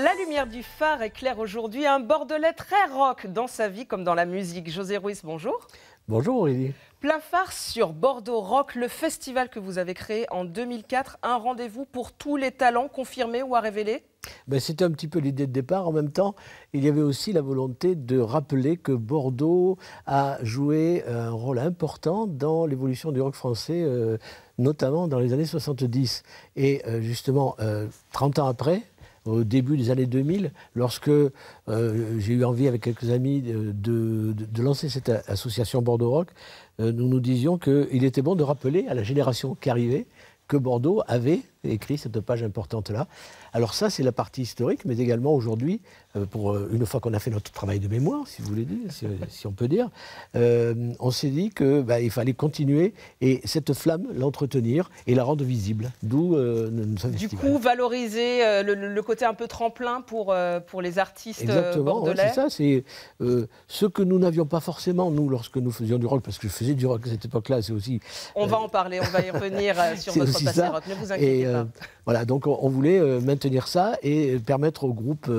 La lumière du phare éclaire aujourd'hui un Bordelais très rock dans sa vie comme dans la musique. José Ruiz, bonjour. Bonjour Aurélie. Plein phare sur Bordeaux Rock, le festival que vous avez créé en 2004, un rendez-vous pour tous les talents confirmés ou à révéler. C'était un petit peu l'idée de départ. En même temps, il y avait aussi la volonté de rappeler que Bordeaux a joué un rôle important dans l'évolution du rock français, notamment dans les années 70. Et justement, 30 ans après, au début des années 2000, lorsque j'ai eu envie avec quelques amis de lancer cette association Bordeaux Rock, nous nous disions qu'il était bon de rappeler à la génération qui arrivait que Bordeaux avait écrit cette page importante-là. Alors ça, c'est la partie historique, mais également aujourd'hui, pour une fois qu'on a fait notre travail de mémoire, si vous voulez dire, si on peut dire, on s'est dit qu'il fallait continuer et cette flamme, l'entretenir et la rendre visible. D'où notre Du festival. coup, valoriser le côté un peu tremplin pour les artistes bordelais. Ouais, c'est ça. C'est ce que nous n'avions pas forcément, nous, lorsque nous faisions du rock, parce que je faisais du rock à cette époque-là, c'est aussi... On va en parler, on va y revenir sur votre passé ça. rock, ne vous inquiétez pas. Voilà, donc on voulait maintenir ça et permettre aux groupes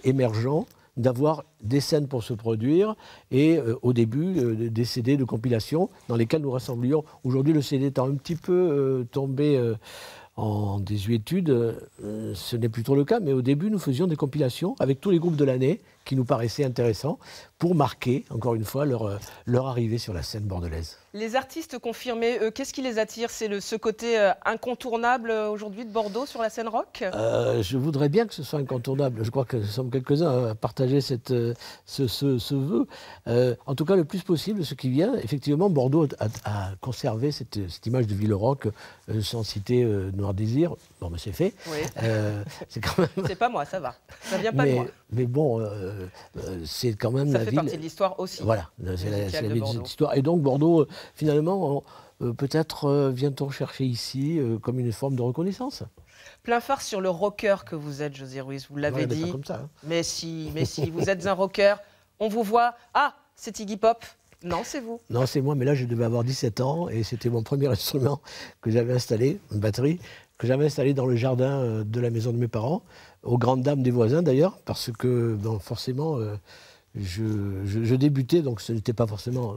émergents d'avoir des scènes pour se produire et au début des CD de compilation dans lesquels nous rassemblions. Aujourd'hui, le CD étant un petit peu tombé en désuétude, ce n'est plus trop le cas, mais au début, nous faisions des compilations avec tous les groupes de l'année qui nous paraissaient intéressants pour marquer, encore une fois, leur arrivée sur la scène bordelaise. Les artistes confirmés, qu'est-ce qui les attire? C'est ce côté incontournable aujourd'hui de Bordeaux sur la scène rock? Je voudrais bien que ce soit incontournable. Je crois que nous sommes quelques-uns à partager ce vœu. En tout cas, le plus possible, ce qui vient. Effectivement, Bordeaux a conservé cette image de ville rock, sans citer Noir Désir. Bon, mais c'est fait. Oui. C'est quand même... C'est pas moi, ça va. Ça vient pas de moi. Mais bon, c'est quand même ça la fait ville... partie de l'histoire aussi. Voilà, c'est la ville de cette histoire. Et donc, Bordeaux, finalement, peut-être vient-on chercher ici comme une forme de reconnaissance. Plein phare sur le rocker que vous êtes, José Ruiz, vous l'avez dit. Pas comme ça, hein. Mais si, vous êtes un rocker. On vous voit. Ah, c'est Iggy Pop. Non, c'est vous. Non, c'est moi, mais là, je devais avoir 17 ans et c'était mon premier instrument que j'avais installé, une batterie, que j'avais installé dans le jardin de la maison de mes parents, aux grandes dames des voisins d'ailleurs, parce que forcément, je débutais, donc ce n'était pas forcément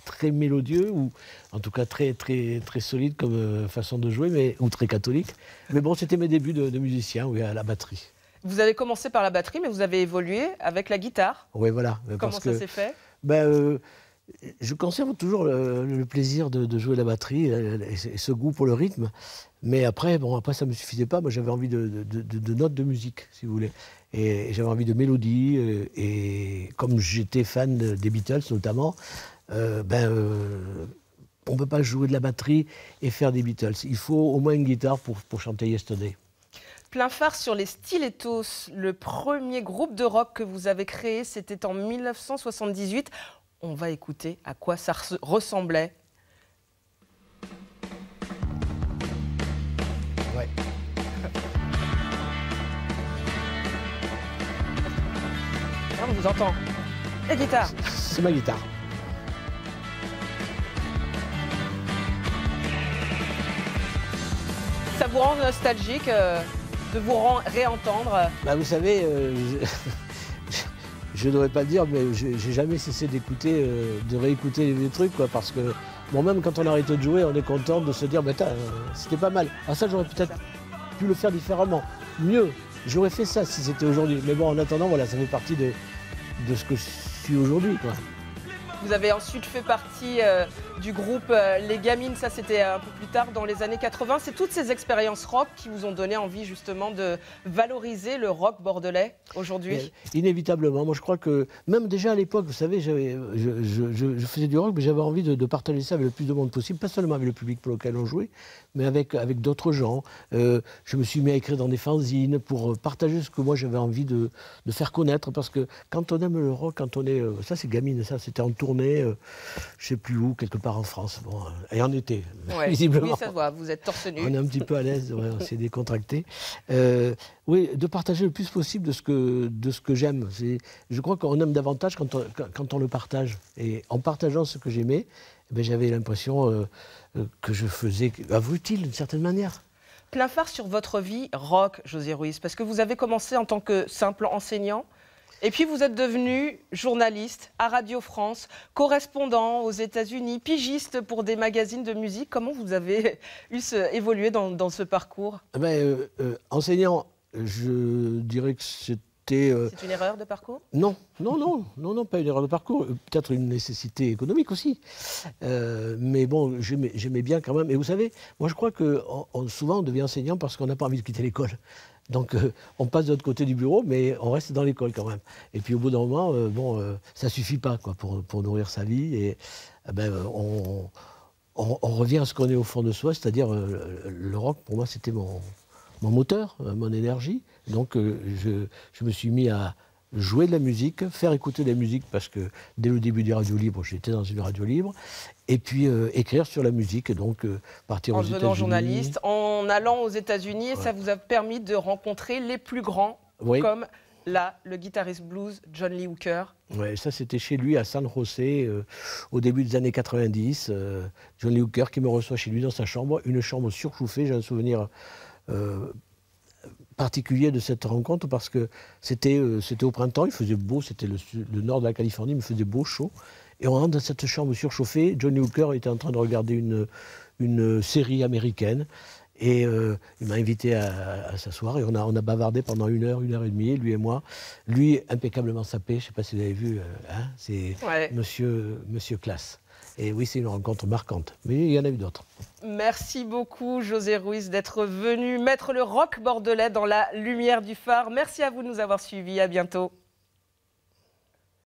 très mélodieux, ou en tout cas très, très, très solide comme façon de jouer, ou très catholique. Mais bon, c'était mes débuts de musicien, oui, à la batterie. Vous avez commencé par la batterie, mais vous avez évolué avec la guitare. Oui, voilà. Comment ça s'est fait? Je conserve toujours le plaisir de jouer la batterie et ce goût pour le rythme. Mais après, ça ne me suffisait pas. Moi, j'avais envie de notes de musique, si vous voulez. Et j'avais envie de mélodies. Et comme j'étais fan des Beatles, notamment, on ne peut pas jouer de la batterie et faire des Beatles. Il faut au moins une guitare pour chanter Yesterday. Plein phare sur les Stilettos, le premier groupe de rock que vous avez créé, c'était en 1978. On va écouter à quoi ça ressemblait. Ouais. On vous entend. La guitare. C'est ma guitare. Ça vous rend nostalgique de vous réentendre? Vous savez, je ne devrais pas le dire, mais j'ai jamais cessé d'écouter, de réécouter les vieux trucs, parce que même quand on arrête de jouer, on est content de se dire, c'était pas mal. Alors ça, j'aurais peut-être pu le faire différemment, mieux. J'aurais fait ça si c'était aujourd'hui. Mais bon, en attendant, voilà, ça fait partie de ce que je suis aujourd'hui, quoi. Vous avez ensuite fait partie du groupe Les Gamines, ça c'était un peu plus tard dans les années 80. C'est toutes ces expériences rock qui vous ont donné envie justement de valoriser le rock bordelais aujourd'hui? Inévitablement. Moi je crois que même déjà à l'époque, vous savez, je faisais du rock, mais j'avais envie de partager ça avec le plus de monde possible, pas seulement avec le public pour lequel on jouait, mais avec d'autres gens. Je me suis mis à écrire dans des fanzines pour partager ce que moi j'avais envie de faire connaître, parce que quand on aime le rock, quand on est... ça c'est Gamine, ça c'était en tournée, je ne sais plus où, quelque part en France, et en été, ouais, visiblement. Oui, ça se voit, vous êtes torse nu. On est un petit peu à l'aise, ouais, on s'est décontracté. Oui, de partager le plus possible de ce que j'aime. Je crois qu'on aime davantage quand on le partage. Et en partageant ce que j'aimais, j'avais l'impression que je faisais œuvre utile d'une certaine manière. Plein phare sur votre vie rock, José Ruiz, parce que vous avez commencé en tant que simple enseignant. Et puis vous êtes devenu journaliste à Radio France, correspondant aux États-Unis, pigiste pour des magazines de musique. Comment vous avez évolué dans ce parcours? Enseignant, je dirais que c'était... C'est une erreur de parcours? Non, pas une erreur de parcours. Peut-être une nécessité économique aussi. Mais bon, j'aimais bien quand même. Et vous savez, moi je crois que souvent on devient enseignant parce qu'on n'a pas envie de quitter l'école. Donc on passe de l'autre côté du bureau, mais on reste dans l'école quand même. Et puis au bout d'un moment, ça suffit pas quoi, pour nourrir sa vie. Et on revient à ce qu'on est au fond de soi, c'est-à-dire le rock, pour moi, c'était mon moteur, mon énergie. Donc je me suis mis à jouer de la musique, faire écouter de la musique, parce que dès le début du Radio Libre, j'étais dans une radio libre, et puis écrire sur la musique, donc partir aux États-Unis. En devenant journaliste, en allant aux États-Unis, et ça vous a permis de rencontrer les plus grands, comme le guitariste blues John Lee Hooker. Oui, ça c'était chez lui à San José, au début des années 90. John Lee Hooker qui me reçoit chez lui dans sa chambre, une chambre surchauffée, j'ai un souvenir particulier de cette rencontre parce que c'était au printemps, il faisait beau, c'était le nord de la Californie, mais il faisait beau, chaud. Et on rentre dans cette chambre surchauffée, Johnny Hooker était en train de regarder une série américaine et il m'a invité à s'asseoir et on a bavardé pendant une heure et demie, lui et moi. Lui, impeccablement sapé, je ne sais pas si vous avez vu, c'est monsieur Classe. Et oui, c'est une rencontre marquante, mais il y en a eu d'autres. Merci beaucoup, José Ruiz, d'être venu mettre le rock bordelais dans la lumière du phare. Merci à vous de nous avoir suivis. À bientôt.